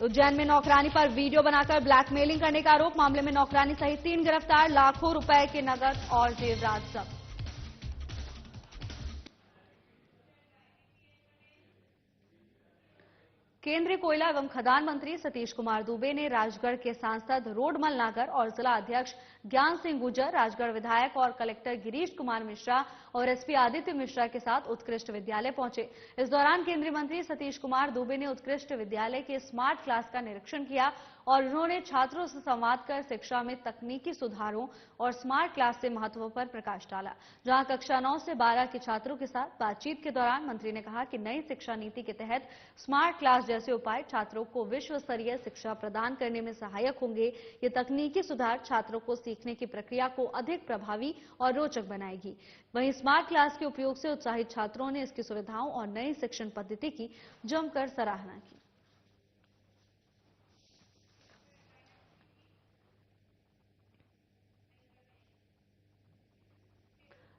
उज्जैन में नौकरानी पर वीडियो बनाकर ब्लैकमेलिंग करने का आरोप। मामले में नौकरानी सहित 3 गिरफ्तार, लाखों रुपए के नकद और जेवरात जब्त। केंद्रीय कोयला एवं खदान मंत्री सतीश कुमार दुबे ने राजगढ़ के सांसद रोडमल नागर और जिला अध्यक्ष ज्ञान सिंह गुर्जर, राजगढ़ विधायक और कलेक्टर गिरीश कुमार मिश्रा और एसपी आदित्य मिश्रा के साथ उत्कृष्ट विद्यालय पहुंचे। इस दौरान केंद्रीय मंत्री सतीश कुमार दुबे ने उत्कृष्ट विद्यालय के स्मार्ट क्लास का निरीक्षण किया और उन्होंने छात्रों से संवाद कर शिक्षा में तकनीकी सुधारों और स्मार्ट क्लास के महत्व पर प्रकाश डाला। जहां कक्षा 9 से 12 के छात्रों के साथ बातचीत के दौरान मंत्री ने कहा कि नई शिक्षा नीति के तहत स्मार्ट क्लास जैसे उपाय छात्रों को विश्व स्तरीय शिक्षा प्रदान करने में सहायक होंगे। ये तकनीकी सुधार छात्रों को सीखने की प्रक्रिया को अधिक प्रभावी और रोचक बनाएगी। वहीं स्मार्ट क्लास के उपयोग से उत्साहित छात्रों ने इसकी सुविधाओं और नई शिक्षण पद्धति की जमकर सराहना की।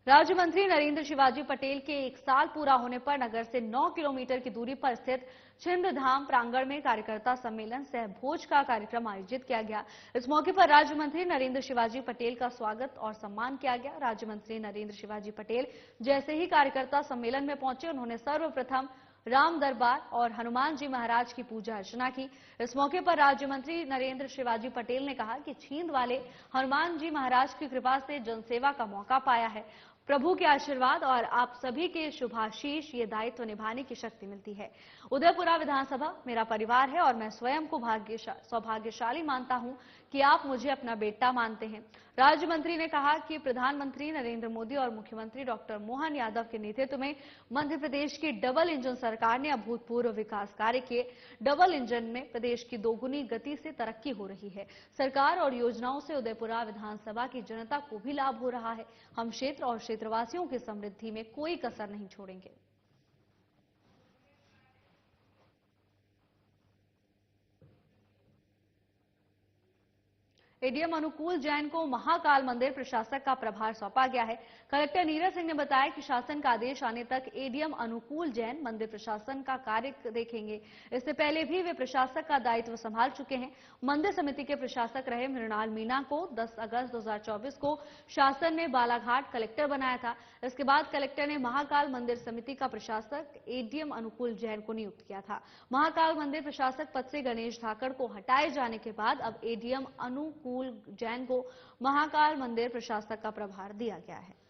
राज्य मंत्री नरेंद्र शिवाजी पटेल के 1 साल पूरा होने पर नगर से 9 किलोमीटर की दूरी पर स्थित छिंद धाम प्रांगण में कार्यकर्ता सम्मेलन सह भोज का कार्यक्रम आयोजित किया गया। इस मौके पर राज्य मंत्री नरेंद्र शिवाजी पटेल का स्वागत और सम्मान किया गया। राज्य मंत्री नरेंद्र शिवाजी पटेल जैसे ही कार्यकर्ता सम्मेलन में पहुंचे, उन्होंने सर्वप्रथम राम दरबार और हनुमान जी महाराज की पूजा अर्चना की। इस मौके पर राज्य मंत्री नरेंद्र शिवाजी पटेल ने कहा कि छींद वाले हनुमान जी महाराज की कृपा से जनसेवा का मौका पाया है। प्रभु के आशीर्वाद और आप सभी के शुभाशीष, ये दायित्व निभाने की शक्ति मिलती है। उदयपुरा विधानसभा मेरा परिवार है और मैं स्वयं को सौभाग्यशाली मानता हूं कि आप मुझे अपना बेटा मानते हैं। राज्य मंत्री ने कहा कि प्रधानमंत्री नरेंद्र मोदी और मुख्यमंत्री डॉक्टर मोहन यादव के नेतृत्व में मध्य प्रदेश की डबल इंजन सरकार ने अभूतपूर्व विकास कार्य किए। डबल इंजन में प्रदेश की दोगुनी गति से तरक्की हो रही है। सरकार और योजनाओं से उदयपुरा विधानसभा की जनता को भी लाभ हो रहा है। हम क्षेत्र और क्षेत्रवासियों की समृद्धि में कोई कसर नहीं छोड़ेंगे। एडीएम अनुकूल जैन को महाकाल मंदिर प्रशासक का प्रभार सौंपा गया है। कलेक्टर नीरज सिंह ने बताया कि शासन का आदेश आने तक एडीएम अनुकूल जैन मंदिर प्रशासन का कार्य देखेंगे। इससे पहले भी वे प्रशासक का दायित्व संभाल चुके हैं। मंदिर समिति के प्रशासक रहे मृणाल मीणा को 10 अगस्त 2024 को शासन ने बालाघाट कलेक्टर बनाया था। इसके बाद कलेक्टर ने महाकाल मंदिर समिति का प्रशासक एडीएम अनुकूल जैन को नियुक्त किया था। महाकाल मंदिर प्रशासक पद से गणेश धाकड़ को हटाए जाने के बाद अब एडीएम अनुकूल जैन को महाकाल मंदिर प्रशासक का प्रभार दिया गया है।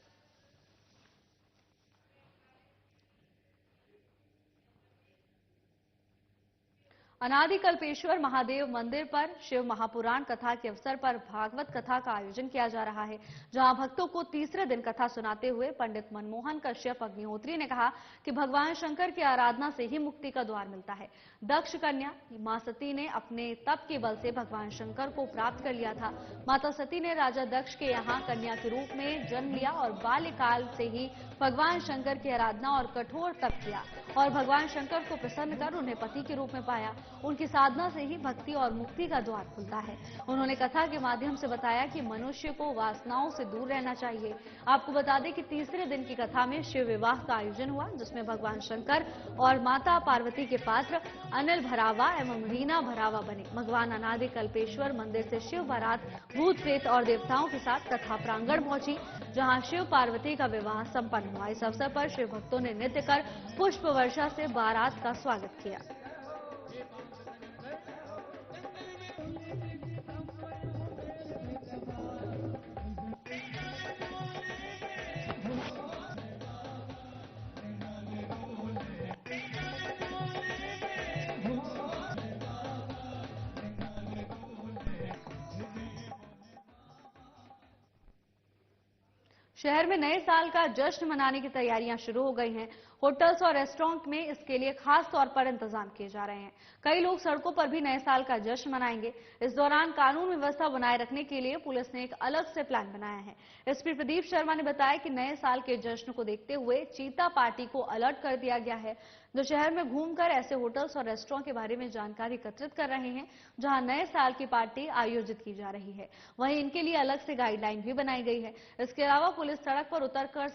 अनादिकल्पेश्वर महादेव मंदिर पर शिव महापुराण कथा के अवसर पर भागवत कथा का आयोजन किया जा रहा है। जहां भक्तों को तीसरे दिन कथा सुनाते हुए पंडित मनमोहन कश्यप अग्निहोत्री ने कहा कि भगवान शंकर की आराधना से ही मुक्ति का द्वार मिलता है। दक्ष कन्या मां सती ने अपने तप के बल से भगवान शंकर को प्राप्त कर लिया था। माता सती ने राजा दक्ष के यहाँ कन्या के रूप में जन्म लिया और बाल्यकाल से ही भगवान शंकर की आराधना और कठोर तप किया और भगवान शंकर को प्रसन्न कर उन्हें पति के रूप में पाया। उनकी साधना से ही भक्ति और मुक्ति का द्वार खुलता है। उन्होंने कथा के माध्यम से बताया कि मनुष्य को वासनाओं से दूर रहना चाहिए। आपको बता दें कि तीसरे दिन की कथा में शिव विवाह का आयोजन हुआ, जिसमें भगवान शंकर और माता पार्वती के पात्र अनिल भरावा एवं रीना भरावा बने। भगवान अनादि कल्पेश्वर मंदिर से शिव बारात भूत प्रेत और देवताओं के साथ कथा प्रांगण पहुंची, जहां शिव पार्वती का विवाह संपन्न हुआ। इस अवसर पर शिव भक्तों ने नृत्य कर पुष्प वर्षा से बारात का स्वागत किया। शहर में नए साल का जश्न मनाने की तैयारियां शुरू हो गई हैं। होटल्स और रेस्टोरेंट में इसके लिए खास तौर पर इंतजाम किए जा रहे हैं। कई लोग सड़कों पर भी नए साल का जश्न मनाएंगे। इस दौरान कानून व्यवस्था बनाए रखने के लिए पुलिस ने एक अलग से प्लान बनाया है। एसपी प्रदीप शर्मा ने बताया कि नए साल के जश्न को देखते हुए चीता पार्टी को अलर्ट कर दिया गया है, जो शहर में घूमकर ऐसे होटल्स और रेस्टोरेंट के बारे में जानकारी एकत्रित कर रहे हैं जहां नए साल की पार्टी आयोजित की जा रही है। वहीं इनके लिए अलग से गाइडलाइन भी बनाई गई है। इसके अलावा पुलिस सड़क पर उतरकर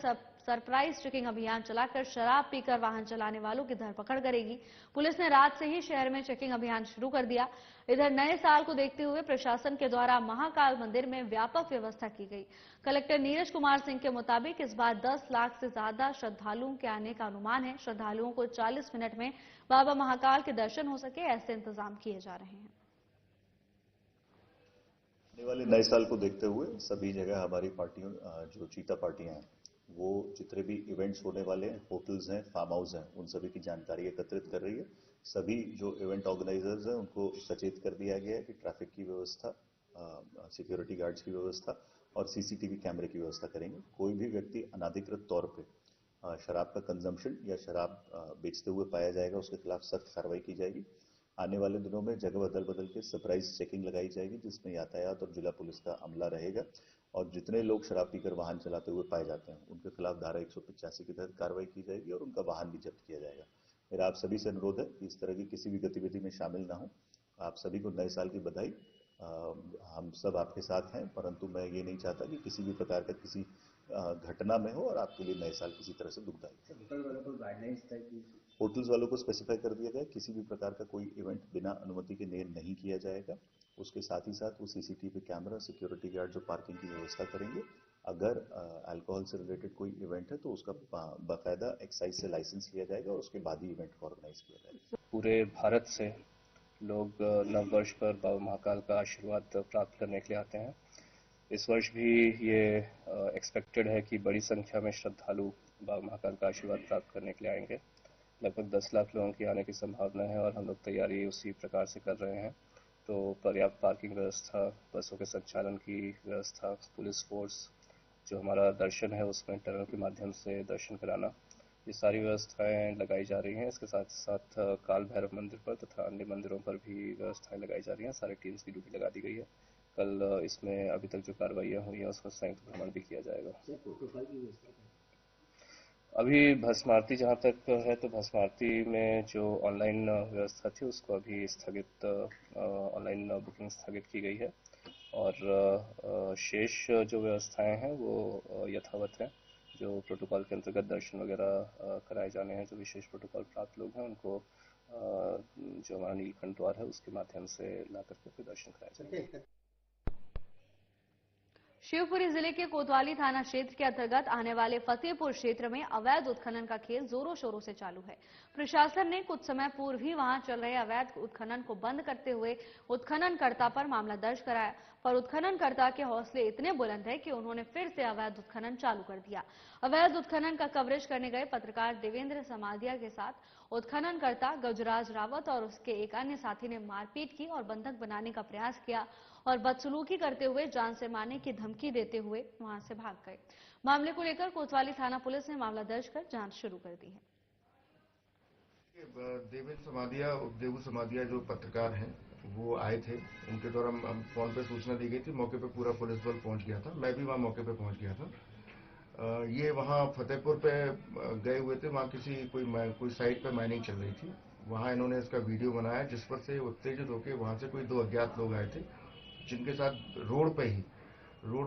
सरप्राइज चेकिंग अभियान चलाकर शराब पीकर वाहन चलाने वालों की धरपकड़ करेगी। पुलिस ने रात से ही शहर में चेकिंग अभियान शुरू कर दिया। इधर नए साल को देखते हुए प्रशासन के द्वारा महाकाल मंदिर में व्यापक व्यवस्था की गई। कलेक्टर नीरज कुमार सिंह के मुताबिक इस बार 10 लाख से ज्यादा श्रद्धालुओं के आने का अनुमान है। श्रद्धालुओं को 40 मिनट में बाबा महाकाल के दर्शन हो सके, ऐसे इंतजाम किए जा रहे हैं। आने वाले नए साल को देखते हुए सभी जगह हमारी पार्टियों, जो चीता पार्टियां हैं, वो जितने भी इवेंट्स होने वाले हैं, होटल्स हैं, फार्म हाउस हैं, उन सभी की जानकारी एकत्रित कर रही है। सभी जो इवेंट ऑर्गेनाइजर्स हैं उनको सचेत कर दिया गया है कि ट्रैफिक की व्यवस्था, सिक्योरिटी गार्ड्स की व्यवस्था और सीसीटीवी कैमरे की व्यवस्था करेंगे। कोई भी व्यक्ति अनाधिकृत तौर पर शराब का कंजम्पशन या शराब बेचते हुए पाया जाएगा, उसके खिलाफ सख्त कार्रवाई की जाएगी। आने वाले दिनों में जगह बदल बदल के सरप्राइज चेकिंग लगाई जाएगी, जिसमें यातायात और जिला पुलिस का अमला रहेगा और जितने लोग शराब पीकर वाहन चलाते हुए पाए जाते हैं उनके खिलाफ धारा 185 के तहत कार्रवाई की जाएगी और उनका वाहन भी जब्त किया जाएगा। मेरा आप सभी से अनुरोध है कि इस तरह की किसी भी गतिविधि में शामिल ना हो। आप सभी को नए साल की बधाई। हम सब आपके साथ हैं, परंतु मैं ये नहीं चाहता कि किसी भी प्रकार का किसी घटना में हो और आपके लिए नए साल किसी तरह से दुखदायी। होटल्स वालों को स्पेसिफाई कर दिया गया, किसी भी प्रकार का कोई इवेंट बिना अनुमति के नहीं किया जाएगा। उसके साथ ही साथ वो सीसीटीवी कैमरा, सिक्योरिटी गार्ड जो पार्किंग की व्यवस्था करेंगे। अगर अल्कोहल से रिलेटेड कोई इवेंट है तो उसका बाकायदा एक्साइज से लाइसेंस लिया जाएगा और उसके बाद ही इवेंट को ऑर्गेनाइज किया जाएगा। पूरे भारत से लोग नववर्ष पर बाबा महाकाल का आशीर्वाद प्राप्त करने के लिए आते हैं। इस वर्ष भी ये एक्सपेक्टेड है कि बड़ी संख्या में श्रद्धालु बाबा महाकाल का आशीर्वाद प्राप्त करने के लिए आएंगे। लगभग 10 लाख लोगों की आने की संभावना है और हम लोग तैयारी उसी प्रकार से कर रहे हैं। तो पर्याप्त पार्किंग व्यवस्था, बसों के संचालन की व्यवस्था, पुलिस फोर्स, जो हमारा दर्शन है उसमें टनल के माध्यम से दर्शन कराना, ये सारी व्यवस्थाएं लगाई जा रही हैं। इसके साथ साथ काल भैरव मंदिर पर तथा अन्य मंदिरों पर भी व्यवस्थाएं लगाई जा रही हैं। सारे टीम्स की ड्यूटी लगा दी गई है। कल इसमें अभी तक जो कार्रवाइयाँ हुई हैं उसका संयुक्त भ्रमण भी किया जाएगा। अभी भस्म आरती जहाँ तक है तो भस्म आरती में जो ऑनलाइन व्यवस्था थी उसको अभी स्थगित, ऑनलाइन बुकिंग स्थगित की गई है और शेष जो व्यवस्थाएं हैं वो यथावत हैं। जो प्रोटोकॉल के अंतर्गत दर्शन वगैरह कराए जाने हैं, जो विशेष प्रोटोकॉल प्राप्त लोग हैं उनको जो हमारा नीलकंठ द्वार है उसके माध्यम से ला करके फिर दर्शन कराए जाएंगे। शिवपुरी जिले के कोतवाली थाना क्षेत्र के अंतर्गत आने वाले फतेहपुर क्षेत्र में अवैध उत्खनन का खेल जोरों शोरों से चालू है। प्रशासन ने कुछ समय पूर्व ही वहां चल रहे अवैध उत्खनन को बंद करते हुए उत्खननकर्ता पर मामला दर्ज कराया, पर उत्खननकर्ता के हौसले इतने बुलंद है कि उन्होंने फिर से अवैध उत्खनन चालू कर दिया। अवैध उत्खनन का कवरेज करने गए पत्रकार देवेंद्र समाधिया के साथ उत्खननकर्ता गजराज रावत और उसके एक अन्य साथी ने मारपीट की और बंधक बनाने का प्रयास किया और बदसलूकी करते हुए जान से मारने की धमकी देते हुए वहां से भाग गए। मामले को लेकर कोतवाली थाना पुलिस ने मामला दर्ज कर जांच शुरू कर दी है। देवेंद्र समाधिया, उपदेव समाधिया जो पत्रकार हैं वो आए थे, उनके द्वारा फोन पे सूचना दी गई थी। मौके पे पूरा पुलिस बल पहुंच गया था, मैं भी वहां मौके पे पहुंच गया था। ये वहां फतेहपुर पे गए हुए थे, वहां कोई साइट पे माइनिंग चल रही थी। वहां इन्होंने इसका वीडियो बनाया जिस पर से उत्तेजित होकर वहां से कोई 2 अज्ञात लोग आए थे, जिनके साथ रोड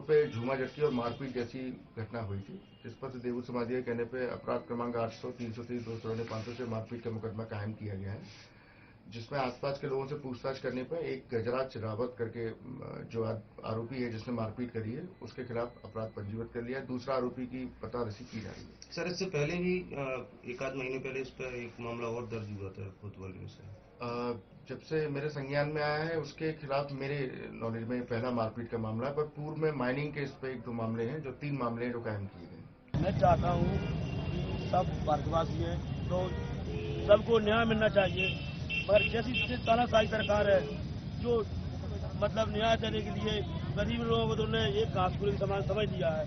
पे झूमा झटकी और मारपीट जैसी घटना हुई थी, जिस पर से देवू समाधिया के कहने पे अपराध क्रमांक 800, 330, 200, 500 से मारपीट का मुकदमा कायम किया गया है, जिसमें आसपास के लोगों से पूछताछ करने पर एक गजराज रावत करके जो आरोपी है जिसने मारपीट करी है उसके खिलाफ अपराध पंजीबद्ध कर लिया है। दूसरा आरोपी की पता रसी की जा रही है। सर, इससे पहले भी 1 आध महीने पहले इस पर एक मामला और दर्ज हुआ था कोतवाली में से। जब से मेरे संज्ञान में आया है उसके खिलाफ मेरे नॉलेज में पहला मारपीट का मामला है, पर पूर्व में माइनिंग के इस पे 1-2 मामले हैं, जो 3 मामले हैं जो कायम किए गए। मैं चाहता हूँ सब भारतवासी हैं तो सबको न्याय मिलना चाहिए, पर जैसी तानाशाही सरकार है जो मतलब न्याय देने के लिए गरीब लोगों को उन्होंने एक घास पूरी समान समझ लिया है।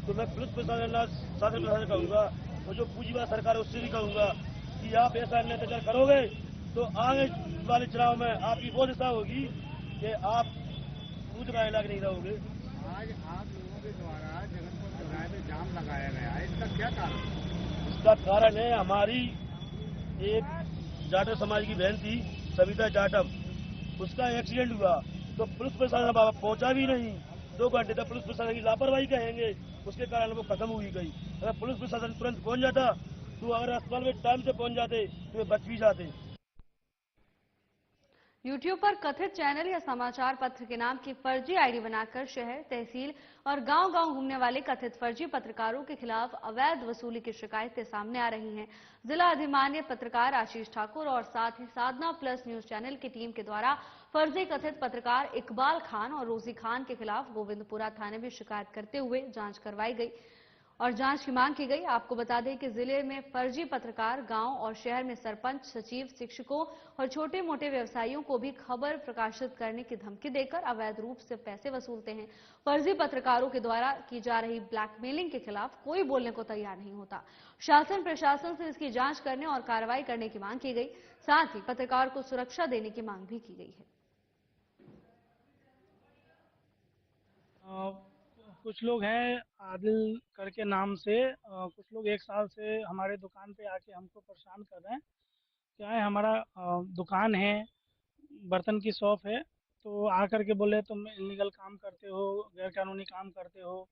तो मैं पुलिस प्रशासन कहूँगा और जो पूंजीवाद सरकार है उससे भी कहूँगा कि आप ऐसा अत्याचार करोगे तो आगे वाले चुनाव में आपकी वो दिशा होगी कि आप दूध का इलाज नहीं रहोगे। आज आप लोगों के द्वारा जगतपुर चौराहे में जाम लगाया गया है, इसका क्या कारण? इसका कारण है हमारी एक जाटव समाज की बहन थी सविता जाटव, उसका एक्सीडेंट हुआ तो पुलिस प्रशासन पहुंचा भी नहीं 2 घंटे तक पुलिस प्रशासन की लापरवाही कहेंगे, उसके कारण वो खत्म हुई गई। अगर पुलिस प्रशासन तुरंत पहुंच जाता तो अगर अस्पताल में टाइम से पहुंच जाते तो वे बच भी जाते। यूट्यूब पर कथित चैनल या समाचार पत्र के नाम की फर्जी आईडी बनाकर शहर, तहसील और गांव-गांव घूमने वाले कथित फर्जी पत्रकारों के खिलाफ अवैध वसूली की शिकायतें सामने आ रही हैं। जिला अधिमान्य पत्रकार आशीष ठाकुर और साथ ही साधना प्लस न्यूज चैनल की टीम के द्वारा फर्जी कथित पत्रकार इकबाल खान और रोजी खान के खिलाफ गोविंदपुरा थाने में शिकायत करते हुए जांच करवाई गई और जांच की मांग की गई। आपको बता दें कि जिले में फर्जी पत्रकार गांव और शहर में सरपंच, सचिव, शिक्षकों और छोटे मोटे व्यवसायियों को भी खबर प्रकाशित करने की धमकी देकर अवैध रूप से पैसे वसूलते हैं। फर्जी पत्रकारों के द्वारा की जा रही ब्लैकमेलिंग के खिलाफ कोई बोलने को तैयार नहीं होता। शासन प्रशासन से इसकी जांच करने और कार्रवाई करने की मांग की गई। साथ ही पत्रकार को सुरक्षा देने की मांग भी की गई है। कुछ लोग हैं आदिल करके नाम से, कुछ लोग 1 साल से हमारे दुकान पे आके हमको परेशान कर रहे हैं। क्या है, हमारा दुकान है, बर्तन की शॉप है, तो आकर के बोले तुम इलीगल काम करते हो, गैर कानूनी काम करते हो,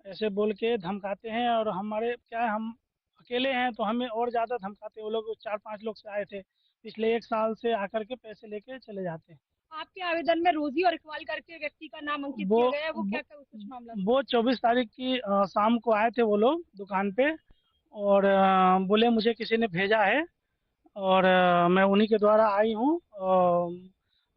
ऐसे बोल के धमकाते हैं। और हमारे क्या है, हम अकेले हैं तो हमें और ज़्यादा धमकाते हैं। वो लोग 4-5 लोग से आए थे, पिछले 1 साल से आकर के पैसे लेके चले जाते हैं। आपके आवेदन में रोजी और इकबाल करके व्यक्ति का नाम अंकित वो किया गया है, वो क्या कुछ मामला था? वो 24 तारीख की शाम को आए थे वो लोग दुकान पे और बोले मुझे किसी ने भेजा है और मैं उन्हीं के द्वारा आई हूँ।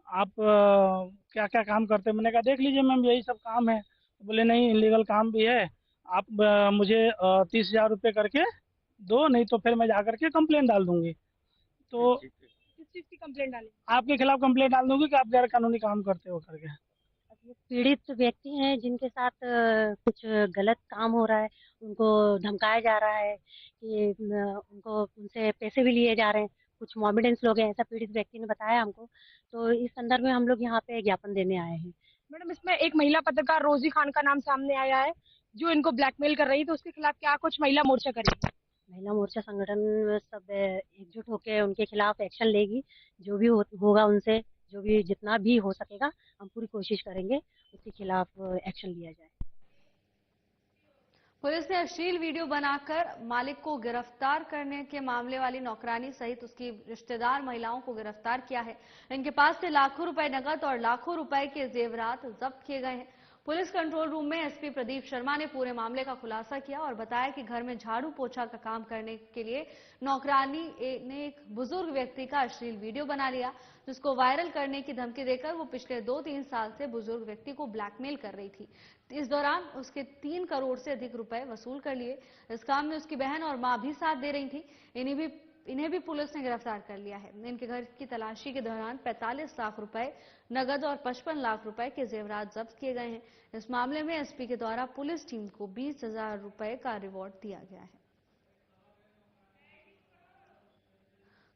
आप क्या क्या काम करते हैं? मैंने कहा देख लीजिए मैम, यही सब काम है। बोले नहीं, इलीगल काम भी है, आप मुझे 30,000 रुपये करके दो, नहीं तो फिर मैं जा करके कंप्लेन डाल दूंगी। तो किस चीज की कंप्लेंट डाली? आपके खिलाफ कंप्लेन डाल दूंगी कि आप गैर कानूनी काम करते हो करके। पीड़ित व्यक्ति हैं जिनके साथ कुछ गलत काम हो रहा है, उनको धमकाया जा रहा है कि उनको उनसे पैसे भी लिए जा रहे हैं। कुछ मॉबिडेंस लोग हैं, ऐसा पीड़ित व्यक्ति ने बताया हमको। तो इस संदर्भ में हम लोग यहाँ पे ज्ञापन देने आए हैं। मैडम, इसमें एक महिला पत्रकार रोजी खान का नाम सामने आया है जो इनको ब्लैकमेल कर रही है, तो उसके खिलाफ क्या कुछ महिला मोर्चा करेगी? महिला मोर्चा संगठन सब एकजुट होकर उनके खिलाफ एक्शन लेगी। जो भी होगा उनसे, जो भी जितना भी हो सकेगा, हम पूरी कोशिश करेंगे उसके खिलाफ एक्शन लिया जाए। पुलिस ने अश्लील वीडियो बनाकर मालिक को गिरफ्तार करने के मामले वाली नौकरानी सहित उसकी रिश्तेदार महिलाओं को गिरफ्तार किया है। इनके पास से लाखों रुपए नकद और लाखों रुपए के जेवरात जब्त किए गए हैं। पुलिस कंट्रोल रूम में एसपी प्रदीप शर्मा ने पूरे मामले का खुलासा किया और बताया कि घर में झाड़ू पोछा का काम करने के लिए नौकरानी ने एक बुजुर्ग व्यक्ति का अश्लील वीडियो बना लिया, जिसको वायरल करने की धमकी देकर वो पिछले 2-3 साल से बुजुर्ग व्यक्ति को ब्लैकमेल कर रही थी। इस दौरान उसके 3 करोड़ से अधिक रुपए वसूल कर लिए। इस काम में उसकी बहन और मां भी साथ दे रही थी। इन्हें भी पुलिस ने गिरफ्तार कर लिया है। इनके घर की तलाशी के दौरान 45 लाख रुपए नगद और 55 लाख रुपए के जेवरात जब्त किए गए हैं। इस मामले में एसपी के द्वारा पुलिस टीम को 20,000 रुपए का रिवॉर्ड दिया गया है।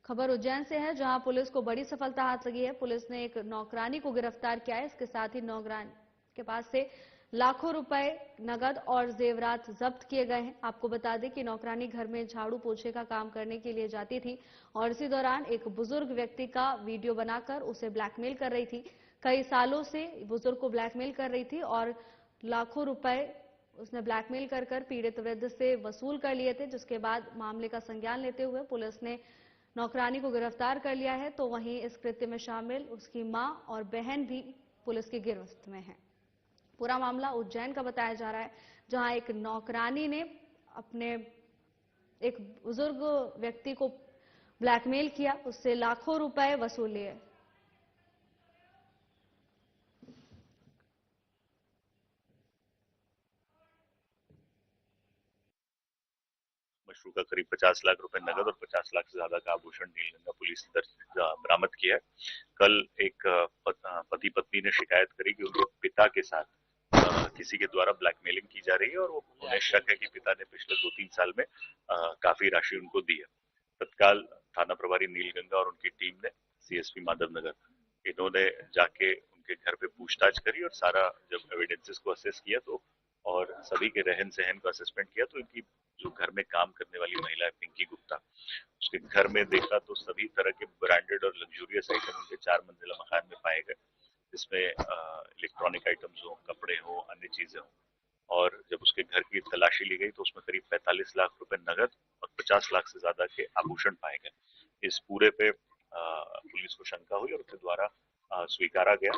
खबर उज्जैन से है, जहां पुलिस को बड़ी सफलता हाथ लगी है। पुलिस ने एक नौकरानी को गिरफ्तार किया है। इसके साथ ही नौकरानी के पास से लाखों रुपए नगद और जेवरात जब्त किए गए हैं। आपको बता दें कि नौकरानी घर में झाड़ू पोछे का काम करने के लिए जाती थी और इसी दौरान एक बुजुर्ग व्यक्ति का वीडियो बनाकर उसे ब्लैकमेल कर रही थी। कई सालों से बुजुर्ग को ब्लैकमेल कर रही थी और लाखों रुपए उसने ब्लैकमेल कर पीड़ित वृद्ध से वसूल कर लिए थे, जिसके बाद मामले का संज्ञान लेते हुए पुलिस ने नौकरानी को गिरफ्तार कर लिया है। तो वहीं इस कृत्य में शामिल उसकी मां और बहन भी पुलिस की गिरफ्त में है। पूरा मामला उज्जैन का बताया जा रहा है, जहां एक नौकरानी ने अपने एक बुजुर्ग व्यक्ति को ब्लैकमेल किया, उससे लाखों रुपए वसूल लिए। मशरूम का करीब 50 लाख रुपए नगद और 50 लाख से ज्यादा का आभूषण नीलगंगा पुलिस ने बरामद किया है। कल एक पति पत्नी ने शिकायत करी कि उनके पिता के साथ किसी के द्वारा ब्लैकमेलिंग की जा रही है और वो उन्हें शक है कि पिता ने पिछले 2-3 साल में काफी राशि उनको दी है। तत्काल थाना प्रभारी नीलगंगा और उनकी टीम ने सीएसपी माधवनगर इन्होंने जाके उनके घर पे पूछताछ करी और सारा जब एविडेंसेस को असेस किया तो और सभी के रहन सहन का असेसमेंट किया तो इनकी जो घर में काम करने वाली महिला है पिंकी गुप्ता, उसके घर में देखा तो सभी तरह के ब्रांडेड और लग्जूरियस आइटम उनके 4 मंजिला मकान में पाए गए, इसमें इलेक्ट्रॉनिक आइटम्स हो, कपड़े हो, अन्य चीजें हो। और जब उसके घर की तलाशी ली गई तो उसमें करीब 45 लाख रुपए नगद और 50 लाख से ज्यादा के आभूषण पाए गए। इस पूरे पे पुलिस को शंका हुई और उसके द्वारा स्वीकारा गया।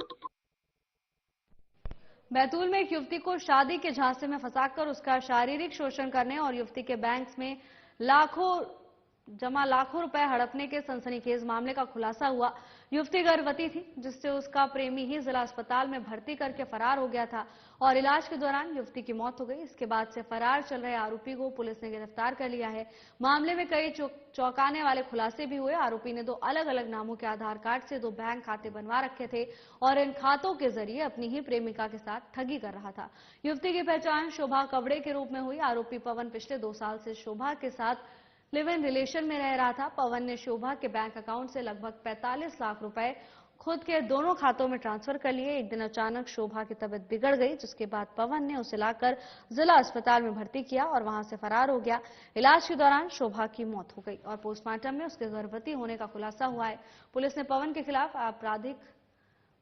बैतूल में एक युवती को शादी के झांसे में फंसाकर उसका शारीरिक शोषण करने और युवती के बैंक में लाखों रुपए हड़पने के सनसनीखेज मामले का खुलासा हुआ। युवती गर्भवती थी, जिससे उसका प्रेमी ही जिला अस्पताल में भर्ती करके फरार हो गया था और इलाज के दौरान युवती की मौत हो गई। इसके बाद से फरार चल रहे आरोपी को पुलिस ने गिरफ्तार कर लिया है। मामले में कई चौंकाने वाले खुलासे भी हुए। आरोपी ने 2 अलग-अलग नामों के आधार कार्ड से 2 बैंक खाते बनवा रखे थे और इन खातों के जरिए अपनी ही प्रेमिका के साथ ठगी कर रहा था। युवती की पहचान शोभा कवड़े के रूप में हुई। आरोपी पवन पिछले 2 साल से शोभा के साथ लिव इन रिलेशन में रह रहा था। पवन ने शोभा के बैंक अकाउंट से लगभग 45 लाख रुपए खुद के दोनों खातों में ट्रांसफर कर लिए। एक दिन अचानक शोभा की तबीयत बिगड़ गई, जिसके बाद पवन ने उसे लाकर जिला अस्पताल में भर्ती किया और वहां से फरार हो गया। इलाज के दौरान शोभा की मौत हो गई और पोस्टमार्टम में उसके गर्भवती होने का खुलासा हुआ है। पुलिस ने पवन के खिलाफ आपराधिक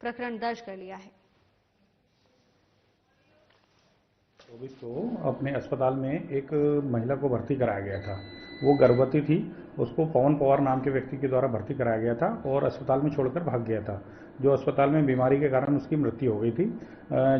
प्रकरण दर्ज कर लिया है। 24 को अपने अस्पताल में एक महिला को भर्ती कराया गया था। वो गर्भवती थी, उसको पवन पवार नाम के व्यक्ति के द्वारा भर्ती कराया गया था और अस्पताल में छोड़कर भाग गया था, जो अस्पताल में बीमारी के कारण उसकी मृत्यु हो गई थी,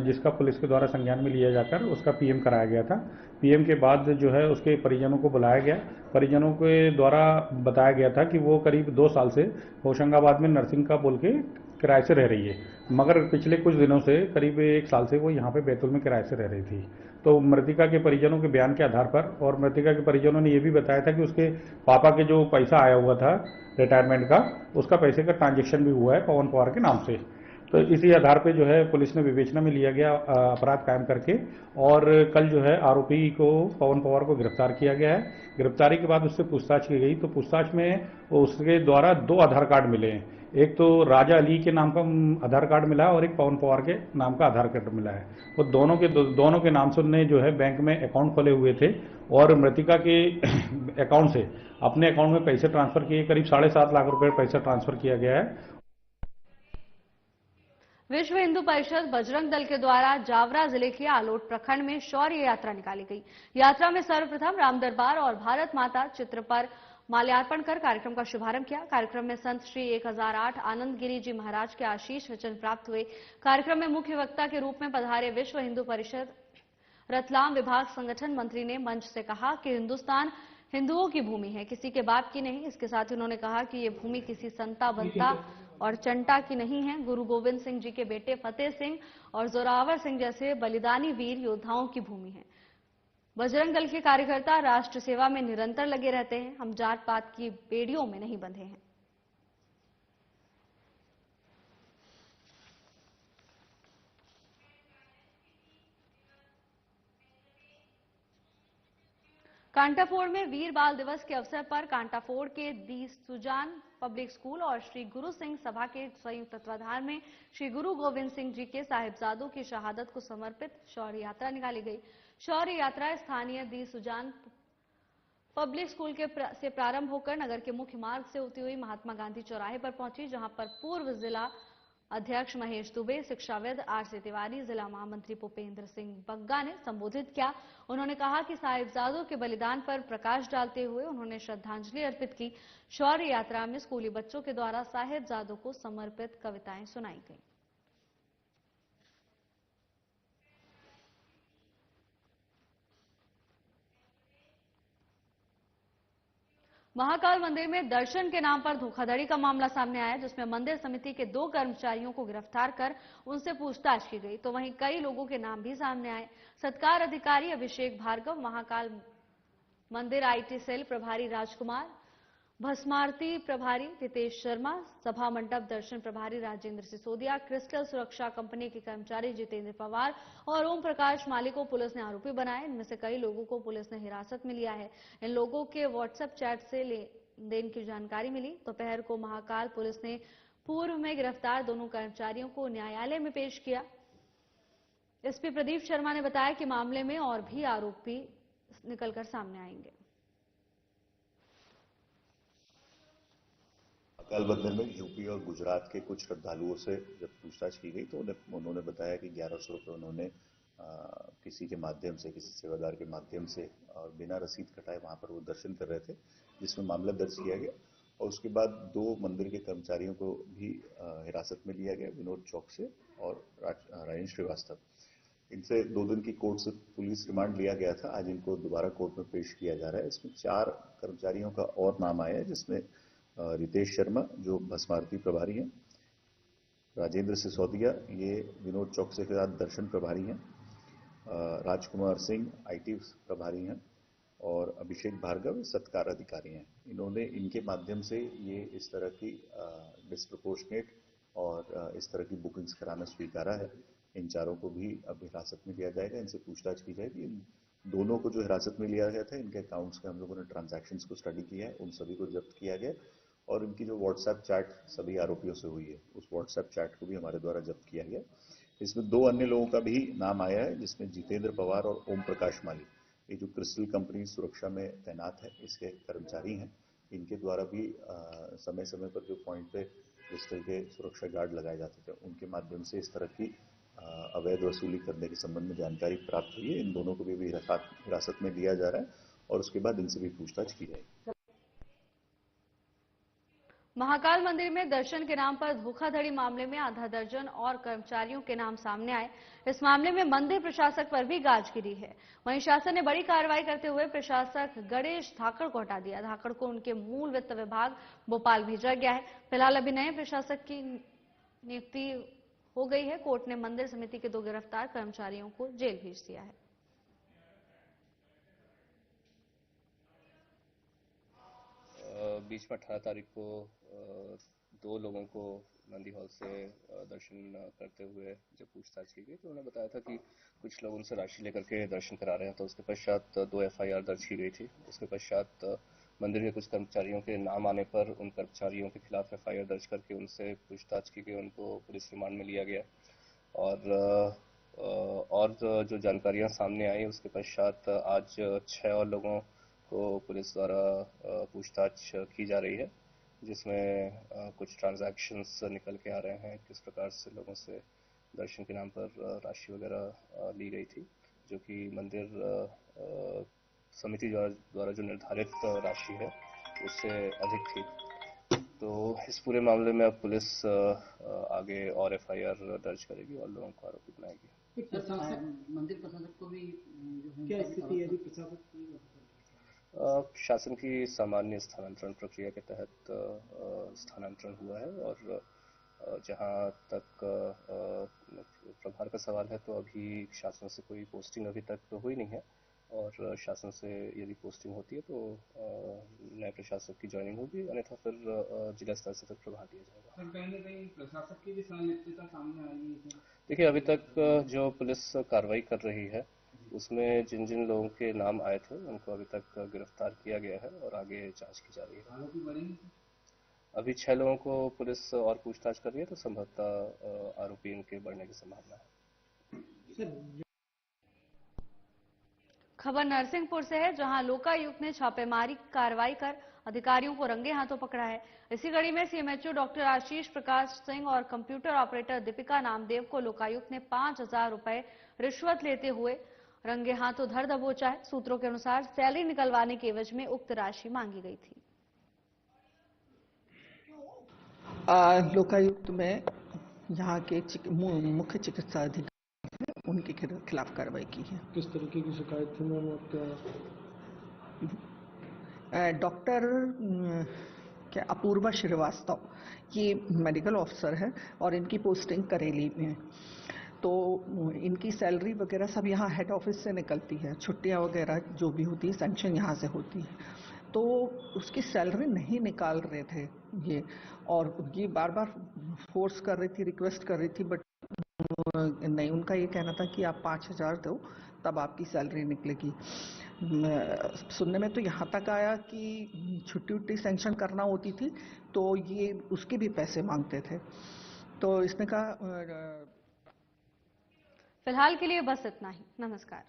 जिसका पुलिस के द्वारा संज्ञान में लिया जाकर उसका पीएम कराया गया था। पीएम के बाद जो है उसके परिजनों को बुलाया गया। परिजनों के द्वारा बताया गया था कि वो करीब 2 साल से होशंगाबाद में नर्सिंग का बोल के किराए से रह रही है, मगर पिछले कुछ दिनों से करीब 1 साल से वो यहाँ पे बैतूल में किराए से रह रही थी। तो मृतिका के परिजनों के बयान के आधार पर और मृतिका के परिजनों ने ये भी बताया था कि उसके पापा के जो पैसा आया हुआ था रिटायरमेंट का, उसका पैसे का ट्रांजैक्शन भी हुआ है पवन पवार के नाम से। तो इसी आधार पे जो है पुलिस ने विवेचना में लिया गया अपराध कायम करके और कल जो है आरोपी को पवन पवार को गिरफ्तार किया गया है। गिरफ्तारी के बाद उससे पूछताछ की गई तो पूछताछ में उसके द्वारा 2 आधार कार्ड मिले हैं। एक तो राजा अली के नाम का आधार कार्ड मिला है और एक पवन पवार के नाम का आधार कार्ड मिला है। वो दोनों के नाम से उन्होंने जो है बैंक में अकाउंट खोले हुए थे और मृतिका के अकाउंट से अपने अकाउंट में पैसे ट्रांसफर किए। करीब 7.5 लाख रुपए पैसा ट्रांसफर किया गया है। विश्व हिंदू परिषद बजरंग दल के द्वारा जावरा जिले के आलोट प्रखंड में शौर्य यात्रा निकाली गई। यात्रा में सर्वप्रथम राम दरबार और भारत माता चित्र पर माल्यार्पण कर कार्यक्रम का शुभारंभ किया। कार्यक्रम में संत श्री 1008 आनंद गिरी जी महाराज के आशीष वचन प्राप्त हुए। कार्यक्रम में मुख्य वक्ता के रूप में पधारे विश्व हिंदू परिषद रतलाम विभाग संगठन मंत्री ने मंच से कहा कि हिंदुस्तान हिंदुओं की भूमि है, किसी के बाप की नहीं। इसके साथ ही उन्होंने कहा कि ये भूमि किसी संता बंता और चंटा की नहीं है। गुरु गोविंद सिंह जी के बेटे फतेह सिंह और जोरावर सिंह जैसे बलिदानी वीर योद्धाओं की भूमि है। बजरंग दल के कार्यकर्ता राष्ट्र सेवा में निरंतर लगे रहते हैं। हम जात पात की बेड़ियों में नहीं बंधे हैं। कांटाफोड़ में वीर बाल दिवस के अवसर पर कांटाफोड़ के दी सुजान पब्लिक स्कूल और श्री गुरु सिंह सभा के संयुक्त तत्वाधान में श्री गुरु गोविंद सिंह जी के साहिबजादों की शहादत को समर्पित शौर्य यात्रा निकाली गई। शौर्य यात्रा स्थानीय दी सुजान पब्लिक स्कूल से प्रारंभ होकर नगर के मुख्य मार्ग से होती हुई महात्मा गांधी चौराहे पर पहुंची, जहां पर पूर्व जिला अध्यक्ष महेश दुबे, शिक्षाविद आरसी तिवारी, जिला महामंत्री भूपेंद्र सिंह बग्गा ने संबोधित किया। उन्होंने कहा कि साहिबजादों के बलिदान पर प्रकाश डालते हुए उन्होंने श्रद्धांजलि अर्पित की। शौर्य यात्रा में स्कूली बच्चों के द्वारा साहिबजादों को समर्पित कविताएं सुनाई गईं। महाकाल मंदिर में दर्शन के नाम पर धोखाधड़ी का मामला सामने आया, जिसमें मंदिर समिति के 2 कर्मचारियों को गिरफ्तार कर उनसे पूछताछ की गई। तो वहीं कई लोगों के नाम भी सामने आए। सत्कार अधिकारी अभिषेक भार्गव, महाकाल मंदिर आईटी सेल प्रभारी राजकुमार, भस्मारती प्रभारी रितेश शर्मा, सभा मंडप दर्शन प्रभारी राजेंद्र सिसोदिया, क्रिस्टल सुरक्षा कंपनी के कर्मचारी जितेंद्र पवार और ओम प्रकाश माली को पुलिस ने आरोपी बनाया। इनमें से कई लोगों को पुलिस ने हिरासत में लिया है। इन लोगों के व्हाट्सएप चैट से लेन देन की जानकारी मिली। दोपहर को महाकाल पुलिस ने पूर्व में गिरफ्तार दोनों कर्मचारियों को न्यायालय में पेश किया। एसपी प्रदीप शर्मा ने बताया कि मामले में और भी आरोपी निकलकर सामने आएंगे। कल बंदर में यूपी और गुजरात के कुछ श्रद्धालुओं से जब पूछताछ की गई तो उन्होंने बताया कि 1100 रुपये उन्होंने किसी के माध्यम से, किसी सेवादार के माध्यम से और बिना रसीद कटाए वहां पर वो दर्शन कर रहे थे, जिसमें मामला दर्ज किया गया। और उसके बाद 2 मंदिर के कर्मचारियों को भी हिरासत में लिया गया, विनोद चौक से और राजेंद्र श्रीवास्तव। इनसे 2 दिन की कोर्ट से पुलिस रिमांड लिया गया था। आज इनको दोबारा कोर्ट में पेश किया जा रहा है। इसमें 4 कर्मचारियों का और नाम आया है, जिसमें रितेश शर्मा जो भस्मारती प्रभारी हैं, राजेंद्र सिसोदिया ये विनोद चौक से के साथ दर्शन प्रभारी हैं, राजकुमार सिंह आईटी प्रभारी हैं और अभिषेक भार्गव सत्कार अधिकारी हैं। इनके माध्यम से ये इस तरह की डिस्प्रपोर्शनेट और इस तरह की बुकिंग्स कराना स्वीकारा है। इन 4 को भी अब हिरासत में लिया जाएगा, इनसे पूछताछ की जाएगी। इन दोनों को जो हिरासत में लिया गया था, इनके अकाउंट्स के हम लोगों ने ट्रांजैक्शंस को स्टडी किया है, उन सभी को जब्त किया गया और इनकी जो व्हाट्सएप चैट सभी आरोपियों से हुई है, उस व्हाट्सएप चैट को भी हमारे द्वारा जब्त किया गया। इसमें 2 अन्य लोगों का भी नाम आया है, जिसमें जितेंद्र पवार और ओम प्रकाश माली, ये जो क्रिस्टल कंपनी सुरक्षा में तैनात है, इसके कर्मचारी हैं। इनके द्वारा भी समय समय पर जो पॉइंट पे क्रिस्टल के सुरक्षा गार्ड लगाए जाते थे, उनके माध्यम से इस तरह की अवैध वसूली करने के संबंध में जानकारी प्राप्त हुई है। इन दोनों को भी हिरासत में लिया जा रहा है और उसके बाद इनसे भी पूछताछ की जाएगी। महाकाल मंदिर में दर्शन के नाम पर धोखाधड़ी मामले में आधा दर्जन और कर्मचारियों के नाम सामने आए। इस मामले में मंदिर प्रशासक पर भी गाज गिरी है। वहीं शासन ने बड़ी कार्रवाई करते हुए प्रशासक गणेश धाकड़ को हटा दिया। धाकड़ को उनके मूल वित्त विभाग भोपाल भेजा गया है। फिलहाल अभी नए प्रशासक की नियुक्ति हो गई है। कोर्ट ने मंदिर समिति के 2 गिरफ्तार कर्मचारियों को जेल भेज दिया है। बीच में 18 तारीख को 2 लोगों को नंदी हॉल से दर्शन करते हुए जब पूछताछ की गई तो उन्होंने बताया था कि कुछ लोग उनसे राशि लेकर के दर्शन करा रहे हैं। तो उसके पश्चात 2 FIR दर्ज की गई थी। उसके पश्चात मंदिर के कुछ कर्मचारियों के नाम आने पर उन कर्मचारियों के खिलाफ FIR दर्ज करके उनसे पूछताछ की गई, उनको पुलिस रिमांड में लिया गया और जो जानकारियां सामने आई उसके पश्चात आज 6 और लोगों को पुलिस द्वारा पूछताछ की जा रही है, जिसमें कुछ ट्रांजैक्शंस निकल के आ रहे हैं, किस प्रकार से लोगों से दर्शन के नाम पर राशि वगैरह ली गई थी, जो कि मंदिर समिति द्वारा जो निर्धारित राशि है उससे अधिक थी। तो इस पूरे मामले में अब पुलिस आगे और FIR दर्ज करेगी और लोगों को आरोपी बनाएगी। मंदिर प्रशासक को भी क्या स्थिति है? प्रशासक शासन की सामान्य स्थानांतरण प्रक्रिया के तहत स्थानांतरण हुआ है और जहां तक प्रभार का सवाल है तो अभी शासन से कोई पोस्टिंग अभी तक तो हुई नहीं है और शासन से यदि पोस्टिंग होती है तो नए प्रशासक की ज्वाइनिंग होगी, अन्यथा फिर जिला स्तर से तक प्रभार दिया जाएगा। सर, कहीं न कहीं प्रशासक की भी संलिप्तता सामने आई है। देखिए, अभी तक जो पुलिस कार्रवाई कर रही है उसमें जिन जिन लोगों के नाम आए थे उनको अभी तक गिरफ्तार किया गया है और आगे जांच की जा रही है। आरोपी बढ़ेंगे? अभी 6 लोगों को पुलिस और पूछताछ कर रही है तो संभवतः आरोपी इनके बढ़ने की संभावना है। खबर नरसिंहपुर से है, जहां लोकायुक्त ने छापेमारी कार्रवाई कर अधिकारियों को रंगे हाथों पकड़ा है। इसी कड़ी में CMHO डॉक्टर आशीष प्रकाश सिंह और कंप्यूटर ऑपरेटर दीपिका नामदेव को लोकायुक्त ने 5,000 रुपए रिश्वत लेते हुए रंगे हाथों धर दबोचा है। सूत्रों के अनुसार सैलरी निकलवाने के एवज में उक्त राशि मांगी गई थी। लोकायुक्त में यहाँ के मुख्य चिकित्सा अधिकारी उनके खिलाफ कार्रवाई की है। किस तरीके की शिकायत थी मैम आपके? डॉक्टर क्या अपूर्वा श्रीवास्तव ये मेडिकल ऑफिसर है और इनकी पोस्टिंग करेली में है। तो इनकी सैलरी वगैरह सब यहाँ हेड ऑफिस से निकलती है, छुट्टियाँ वगैरह जो भी होती है सैंक्शन यहाँ से होती है। तो उसकी सैलरी नहीं निकाल रहे थे ये, और ये बार बार फोर्स कर रही थी, रिक्वेस्ट कर रही थी, बट नहीं, उनका ये कहना था कि आप 5,000 दो तब आपकी सैलरी निकलेगी। सुनने में तो यहाँ तक आया कि छुट्टी उट्टी सैंक्शन करना होती थी तो ये उसके भी पैसे मांगते थे। तो इसने कहा फिलहाल के लिए बस इतना ही। नमस्कार।